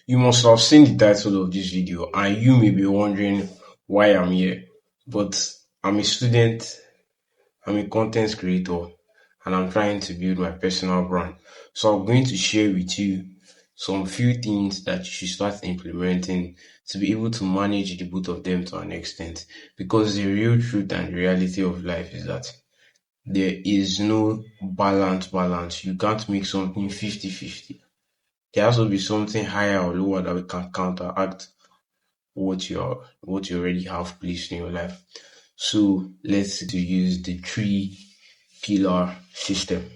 You must have seen the title of this video and you may be wondering why I'm here. But I'm a student, I'm a content creator, and I'm trying to build my personal brand. So I'm going to share with you some few things that you should start implementing to be able to manage the both of them to an extent. Because the real truth and reality of life is that there is no balance. You can't make something 50-50. There has to be something higher or lower that we can counteract what you already have placed in your life. So let's use the 3 pillar system.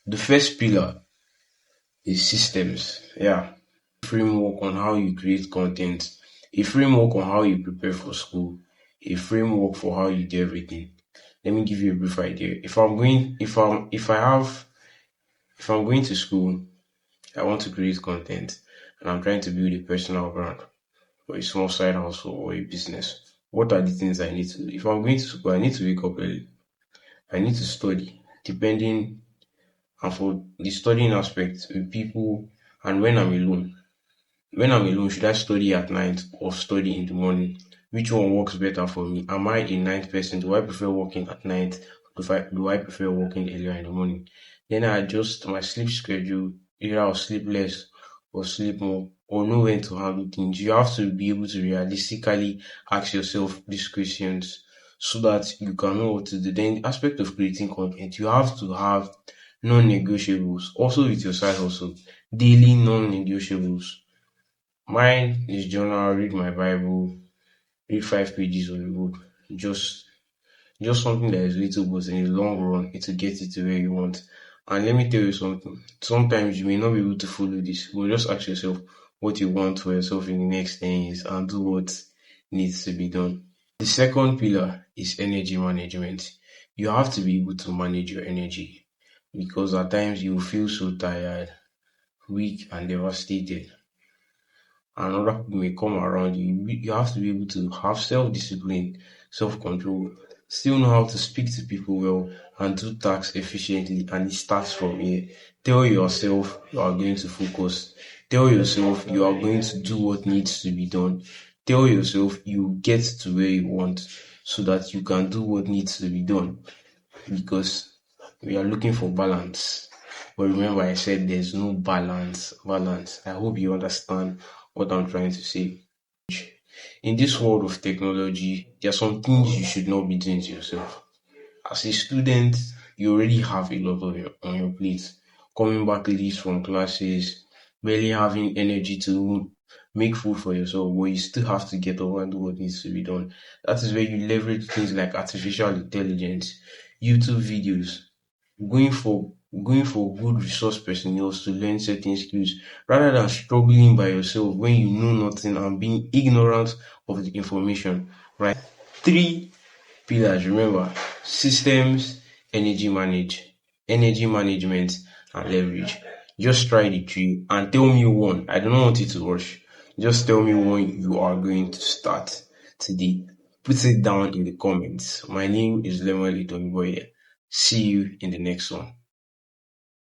The first pillar is systems. Yeah. Framework on how you create content, a framework on how you prepare for school, a framework for how you do everything. Let me give you a brief idea. If I'm going to school, I want to create content and I'm trying to build a personal brand or a small side hustle or a business. What are the things I need to do? If I'm going to school, I need to wake up early. I need to study, depending and for the studying aspect with people and when I'm alone. When I'm alone, should I study at night or study in the morning? Which one works better for me? Am I a night person? Do I prefer working at night? Do I prefer working earlier in the morning? Then I adjust my sleep schedule. Either I'll sleep less or sleep more or know when to handle things. You have to be able to realistically ask yourself these questions so that you can know what to do. Then the aspect of creating content, you have to have non-negotiables. Also with your side hustle, daily non-negotiables. Mine is journal, read my Bible, read 5 pages of the book. Just just something that is little, but in the long run, it will get you to where you want. And let me tell you something. Sometimes you may not be able to follow this, but just ask yourself what you want for yourself in the next 10 years and do what needs to be done. The second pillar is energy management. You have to be able to manage your energy because at times you feel so tired, weak, and devastated. And other people may come around you. You have to be able to have self-discipline, self-control, still know how to speak to people well, and do tasks efficiently. And it starts from here. Tell yourself you are going to focus. Tell yourself you are going to do what needs to be done. Tell yourself you get to where you want so that you can do what needs to be done. Because we are looking for balance. But remember, I said there's no balance. Balance. I hope you understand what I'm trying to say. In this world of technology, there are some things you should not be doing to yourself. As a student, you already have a lot on your plate. Coming back late from classes, barely having energy to make food for yourself, but you still have to get up and do what needs to be done. That is where you leverage things like artificial intelligence, YouTube videos, going for going for good resource personnel to learn certain skills rather than struggling by yourself when you know nothing and being ignorant of the information. Right? 3 pillars, remember: systems, energy management, and leverage. Just try the 3 and tell me one. I don't want you to rush. Just tell me when you are going to start today. Put it down in the comments. My name is Lemuel Idoniboye. See you in the next one.